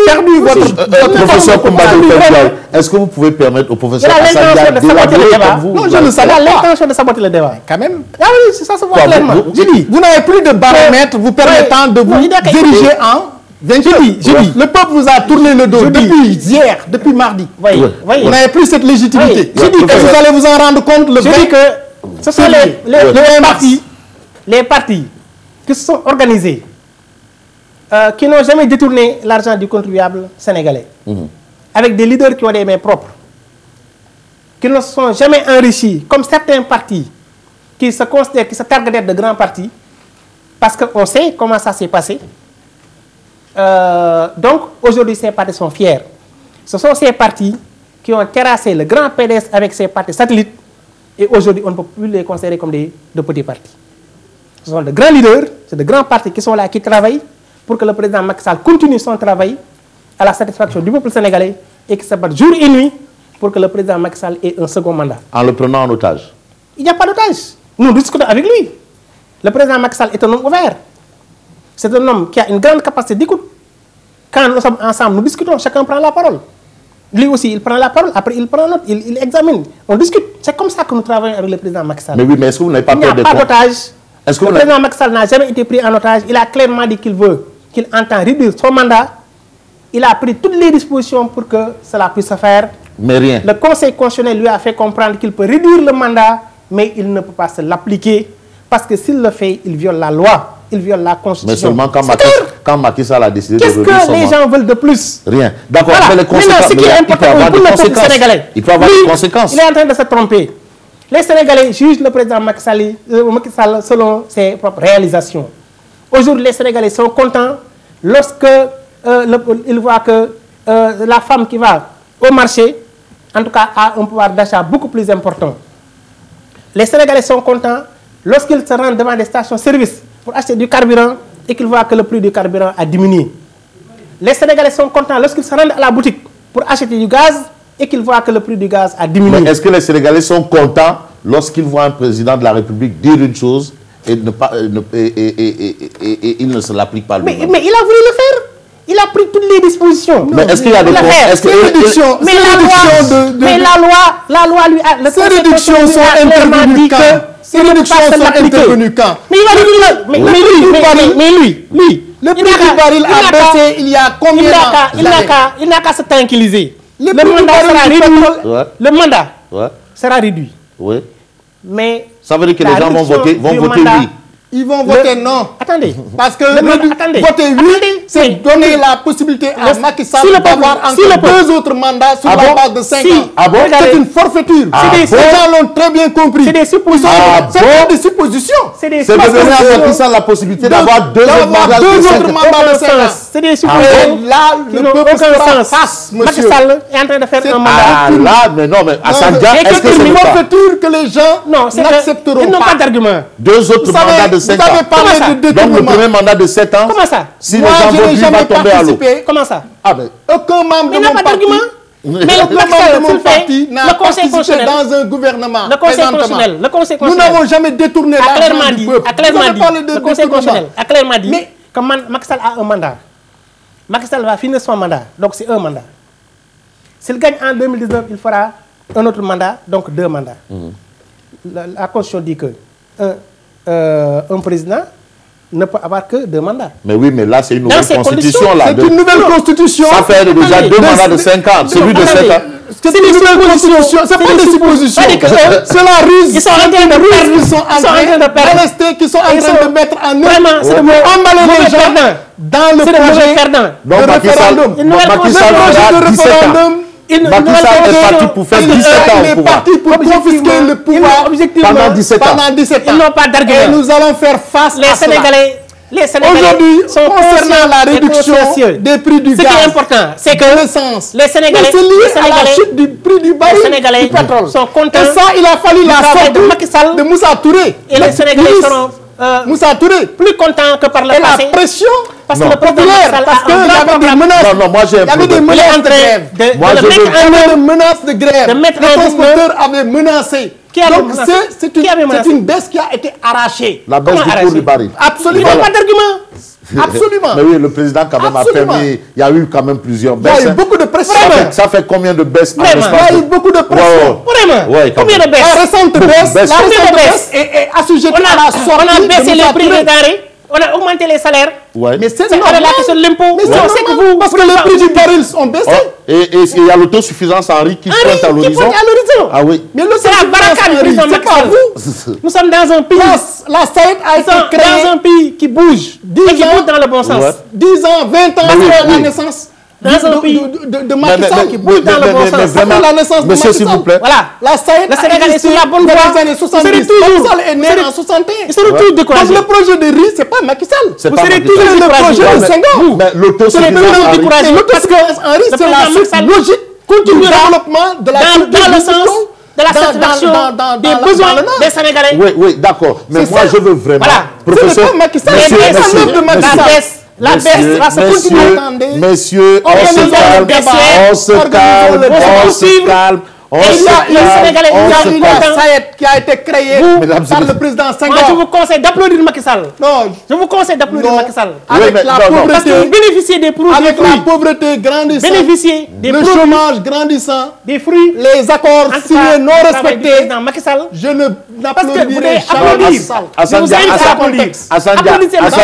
perdu votre professeur Kumbandou Ofen Ndiaye, est-ce que vous pouvez permettre au professeur Assane Dia d'élaborer comme vous? Non, je ne sais pas l'intention de saboter le débat. Quand même. Ah oui, ça se voit clairement. Je dis, vous n'avez plus de baromètre vous permettant de vous diriger en vainqueur. Je dis, le peuple vous a tourné le dos depuis hier, depuis mardi. Vous n'avez plus cette légitimité. Je dis que vous allez vous en rendre compte le 20. Je dis que ce sont les partis qui se sont organisés, qui n'ont jamais détourné l'argent du contribuable sénégalais, avec des leaders qui ont des mains propres, qui ne se sont jamais enrichis, comme certains partis qui se considèrent, qui se targuent de grands partis, parce qu'on sait comment ça s'est passé. Donc, aujourd'hui, ces partis sont fiers. Ce sont ces partis qui ont terrassé le grand PDS avec ses partis satellites, et aujourd'hui, on ne peut plus les considérer comme de petits partis. Ce sont de grands leaders, c'est de grands partis qui sont là, qui travaillent pour que le président Macky Sall continue son travail à la satisfaction du peuple sénégalais et qui se battent jour et nuit pour que le président Macky Sall ait un second mandat. En le prenant en otage? Il n'y a pas d'otage. Nous discutons avec lui. Le président Macky Sall est un homme ouvert. C'est un homme qui a une grande capacité d'écoute. Quand nous sommes ensemble, nous discutons, chacun prend la parole. Lui aussi, il prend la parole, après il prend note, il examine. On discute. C'est comme ça que nous travaillons avec le président Macky Sall. Mais oui, mais est-ce que vous n'avez pas peur Il n'y a pas d'otage. Le président Macky Sall n'a jamais été pris en otage. Il a clairement dit qu'il veut, qu'il entend réduire son mandat. Il a pris toutes les dispositions pour que cela puisse se faire. Mais rien. Le Conseil constitutionnel lui a fait comprendre qu'il peut réduire le mandat, mais il ne peut pas se l'appliquer. Parce que s'il le fait, il viole la loi. Il viole la Constitution. Mais seulement quand Macky Sall a décidé de réduire son mandat. Qu'est-ce que les gens veulent de plus? Rien. D'accord, voilà. mais les conséquences, il peut avoir des conséquences. Il peut avoir des conséquences. Il est en train de se tromper. Les Sénégalais jugent le président Macky Sall selon ses propres réalisations. Aujourd'hui, les Sénégalais sont contents lorsque ils voient que la femme qui va au marché, en tout cas, a un pouvoir d'achat beaucoup plus important. Les Sénégalais sont contents lorsqu'ils se rendent devant des stations-service pour acheter du carburant et qu'ils voient que le prix du carburant a diminué. Les Sénégalais sont contents lorsqu'ils se rendent à la boutique pour acheter du gaz et qu'ils voient que le prix du gaz a diminué. Mais est-ce que les Sénégalais sont contents lorsqu'ils voient un président de la République dire une chose et il ne se l'applique pas lui-même? Mais il a voulu le faire. Il a pris toutes les dispositions. Mais est-ce qu'il y a des réductions? Mais la loi lui a... Ces réductions sont intervenues quand? Ces réductions sont intervenues quand? Mais lui, le prix du baril a baissé il y a combien d'années? Il n'a qu'à se tranquilliser. Le mandat sera réduit. Oui. Mais ça veut dire que les gens vont voter oui. Ils vont voter non. Attendez. Parce que voter oui, c'est donner la possibilité à Macky Sall d'avoir encore 2 autres mandats sur la base de 5 ans. C'est une forfaiture. Les gens l'ont très bien compris. C'est des suppositions. C'est des suppositions. C'est de donner à Macky Sall la possibilité d'avoir 2 autres mandats de 5 ans. C'est des suppositions. Là, le peuple sera face, monsieur. Macky Sall est en train de faire un mandat. Ah là, mais non, mais Assane Dia, est-ce que c'est une forfaiture que les gens n'accepteront pas? Ils n'ont pas d'argument. 2 autres mandats de 5 ans. Vous avez parlé de détournement. Donc le premier mandat de 7 ans. Comment ça? Si les gens votent, il va tomber à l'eau. Comment ça? Ah ben. Aucun membre de mon parti. Mais le membre de mon parti n'a participé dans un gouvernement. Le Conseil constitutionnel. Nous n'avons jamais détourné l'argent du peuple. Le Conseil constitutionnel a clairement dit que Macky Sall a un mandat. Macky Sall va finir son mandat. Donc c'est un mandat. S'il gagne en 2019, il fera un autre mandat, donc 2 mandats. La Constitution dit que un président ne peut avoir que 2 mandats. Mais oui, mais là, c'est une nouvelle constitution. C'est une nouvelle constitution. Ça fait déjà 2 mandats de 5 ans. Celui de 7 ans. C'est une nouvelle constitution. C'est pas des suppositions. C'est la ruse. Ils sont en train de perdre. Ils sont en train de perdre. Qui sont en train de mettre en œuvre. C'est de emballer les gens dans le projet de référendum. Macky Sall aura 17 ans. Macky Sall est parti pour faire 17 ans au pouvoir. Il est parti pour confisquer le pouvoir pendant 17 ans. Ils n'ont pas d'argument. Et nous allons faire face les à Sénégalais les Sénégalais aujourd'hui, sont concernant la réduction des prix du gaz, ce qui est important, c'est que l'essence, les Sénégalais, c'est lié à la chute du prix du baril, les Sénégalais du pétrole. sont contents. Et ça, il a fallu la sortie de Moussa Touré. Et les Sénégalais seront Moussa Touré plus contents que par le passé. Et la pression parce que le président parce qu'il y avait des menaces. Non, moi j'ai un problème. Il y avait des menaces de grève. Les transporteurs avaient menacé. Donc c'est une baisse qui a été arrachée. La baisse du cours du baril. Absolument. Il n'y a pas d'argument. Absolument. Mais oui, le président quand même a permis. Il y a eu quand même plusieurs baisses. Il y a eu beaucoup de pression. Ça fait combien de baisses? Il y a eu beaucoup de pression. Vraiment. Combien de baisses? La récente baisse est assujettie à la sortie. On a baissé les prix des denrées. On a augmenté les salaires. Ouais. Mais c'est normal. La question de l'impôt. Mais c'est que vous, parce que les prix du baril ont baissé. Et il y a l'autosuffisance en riz qui pointe à l'horizon. Ah oui. Mais c'est la barricade du président Macky Sall. Nous sommes dans un pays. La SAED a été créée dans un pays qui bouge. Et qui bouge dans le bon sens. 10 ans, 20 ans après la naissance. Dans un pays de Macky Sall qui bouge dans le bon sens. Après la naissance de Macky Sall. S'il vous plaît. Voilà. La SAED le Sénégal est sur la bonne voie. Dans les années 70. Macky Sall est né en 61. Ils seront tous découragés. Donc le projet de riz, c'est pas Macky Sall. Vous serez toujours le projet de Senghor. Mais l'autosuffisance en riz. L'autosuffisance en riz, c'est la suite logique du développement de la dans le sens de la satisfaction des besoins des Sénégalais. Oui, d'accord. Mais moi, je veux vraiment... Professeur, la baisse va se continuer. Messieurs, on se calme. Il y a une SAED qui a été créée par le président Senghor. Moi, je vous conseille d'applaudir Macky Sall. Non. Je vous conseille d'applaudir Macky Sall. Avec la pauvreté. Parce que vous bénéficiez des produits. Avec la pauvreté grandissante. Bénéficiez des le chômage grandissant. Des fruits. Les accords signés non respectés. Macky Sall. Je ne n'applaudirai jamais. Dans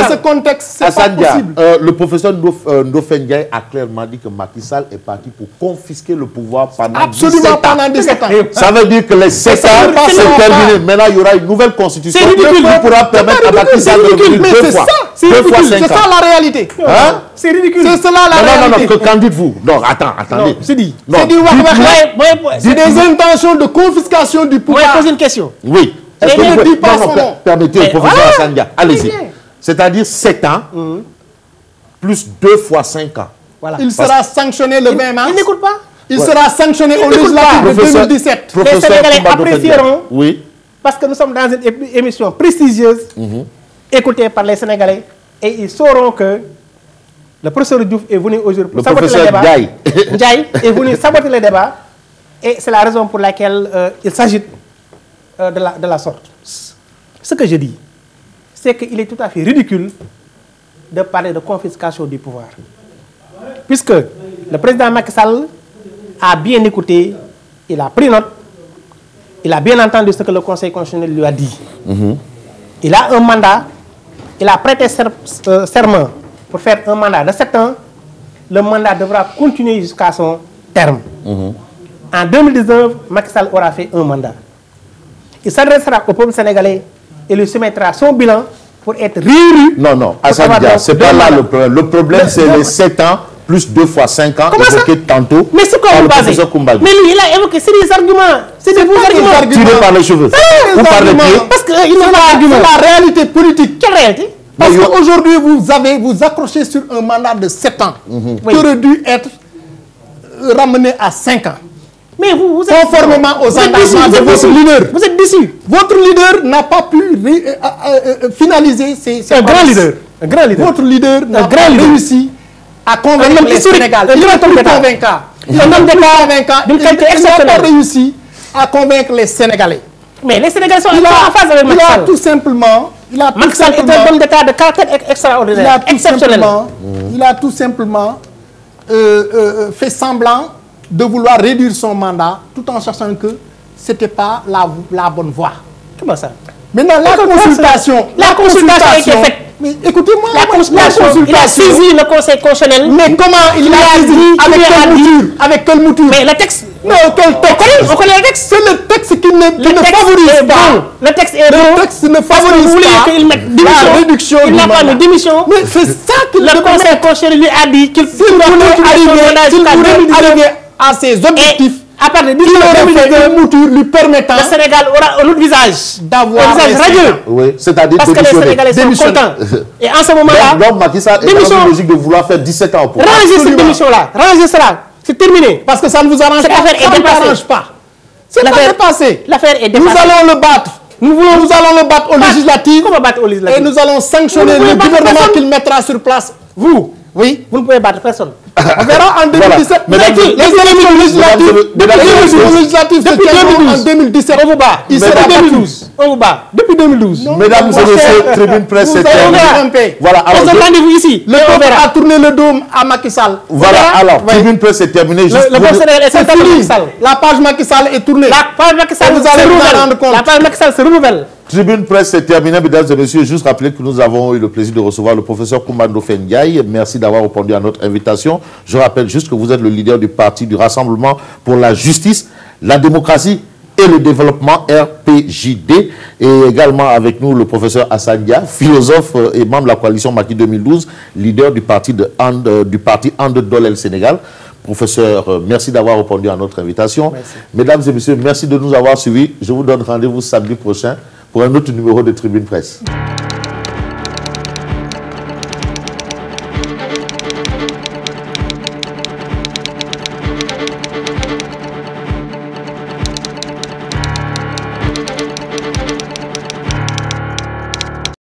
ce contexte, c'est pas possible. Le professeur Ndofène Ndiaye a clairement dit que Macky Sall est parti pour confisquer le pouvoir pendant 17 ans. Pendant 17 ans. Ça veut dire que les 7 ans, c'est terminé. Maintenant, il y aura une nouvelle constitution qui pourra permettre à Macky Sall de revenir 2 fois. C'est ça la réalité. C'est ridicule. C'est cela la réalité. Qu'en dites-vous? Non, attendez. C'est dit. C'est des intentions de confiscation du pouvoir. Moi, je pose une question. Oui. Permettez au professeur Assane Dia. Allez-y. C'est-à-dire 7 ans plus 2 fois 5 ans. Il sera sanctionné le 20 mars. Il n'écoute pas. Il sera sanctionné au législatif de 2017. Les Sénégalais apprécieront, parce que nous sommes dans une émission prestigieuse, écoutée par les Sénégalais, et ils sauront que le professeur Diouf est venu aujourd'hui pour saboter le débat. Ndiaye est venu saboter le débat, et c'est la raison pour laquelle il s'agit de la sorte. Ce que je dis, c'est qu'il est tout à fait ridicule de parler de confiscation du pouvoir. Puisque le président Macky Sall a bien écouté, il a pris note, il a bien entendu ce que le Conseil constitutionnel lui a dit. Il a un mandat, il a prêté serment pour faire un mandat de 7 ans. Le mandat devra continuer jusqu'à son terme. En 2019, Macky Sall aura fait un mandat. Il s'adressera au peuple sénégalais et lui soumettra son bilan pour être réélu. Non, Assane Dia, c'est pas là le problème. Le problème, c'est les 7 ans plus 2 fois 5 ans évoqués tantôt. Mais c'est quoi vous basez? Mais lui, il a évoqué, c'est des arguments. C'est des arguments. Tirés par les cheveux. Vous parlez parce que c'est la réalité politique. Quelle réalité? Parce qu'aujourd'hui, vous accrochez sur un mandat de 7 ans qui aurait dû être ramené à 5 ans. Mais vous êtes conformément aux engagements de votre leader. Vous êtes déçu. Votre leader n'a pas pu finaliser ses un grand leader. Un grand leader. Votre leader n'a pas réussi à convaincre les Sénégalais. Il n'a pas réussi à convaincre les Sénégalais. Mais les Sénégalais sont en phase avec Macky Sall. Macky Sall est un homme d'État de caractère extraordinaire, exceptionnel. Il a tout simplement fait semblant de vouloir réduire son mandat tout en sachant que ce n'était pas la bonne voie. Comment ça? Maintenant, la consultation a été faite. Mais écoutez-moi, la consultation, il a saisi le Conseil constitutionnel. Mais comment il a dit, avec quelle mouture? Mais le texte... Non, quel texte? On connaît le texte. C'est le texte qui ne favorise pas. Le texte est bon. Le texte ne favorise pas la réduction du mandat. Il n'a pas mis démission. Mais c'est ça qu'il le Conseil constitutionnel lui a dit qu'il voulait arriver à ses objectifs. à part de 2019, une mouture lui permettant... Le Sénégal aura un autre visage. D'avoir un visage radieux. Oui, c'est-à-dire parce que les Sénégalais sont contents. Et en ce moment-là... Donc Macky Sall est dans une logique de vouloir faire 17 ans pour... Rangez cette démission-là. Rangez cela. C'est terminé. Parce que ça ne vous arrange pas. L'affaire est dépassée. C'est pas dépassé. L'affaire est dépassée. Nous allons le battre. Nous allons le battre aux législatives. Comment battre aux législatives? Et nous allons sanctionner le gouvernement qu'il mettra sur place. Vous? Oui. Vous ne pouvez battre personne. On verra en 2017. Voilà. Les législatives depuis 2012. En 2017, on vous bat. Il sera 2012. On vous bat. Depuis 2012. Mesdames et messieurs, Tribune Presse, c'est terminé. Voilà. On se rendez-vous ici. Le peuple a tourné le dos à Macky Sall. Voilà. Alors, Tribune Presse, c'est terminé. Le peuple sénégalais est totalement Macky Sall. La page Macky Sall est tournée. La page Macky Sall vous allez vous rendre compte. La page Macky Sall se renouvelle. Tribune Presse, c'est terminé, mesdames et messieurs. Juste rappeler que nous avons eu le plaisir de recevoir le professeur Coumba Ndoffène Ndiaye. Merci d'avoir répondu à notre invitation. Je rappelle juste que vous êtes le leader du parti du Rassemblement pour la justice, la démocratie et le développement, RPJD. Et également avec nous le professeur Assane Dia, philosophe et membre de la coalition Macky 2012, leader du parti And Doolel Sénégal. Professeur, merci d'avoir répondu à notre invitation. Merci. Mesdames et messieurs, merci de nous avoir suivis. Je vous donne rendez-vous samedi prochain pour un autre numéro de Tribune Presse.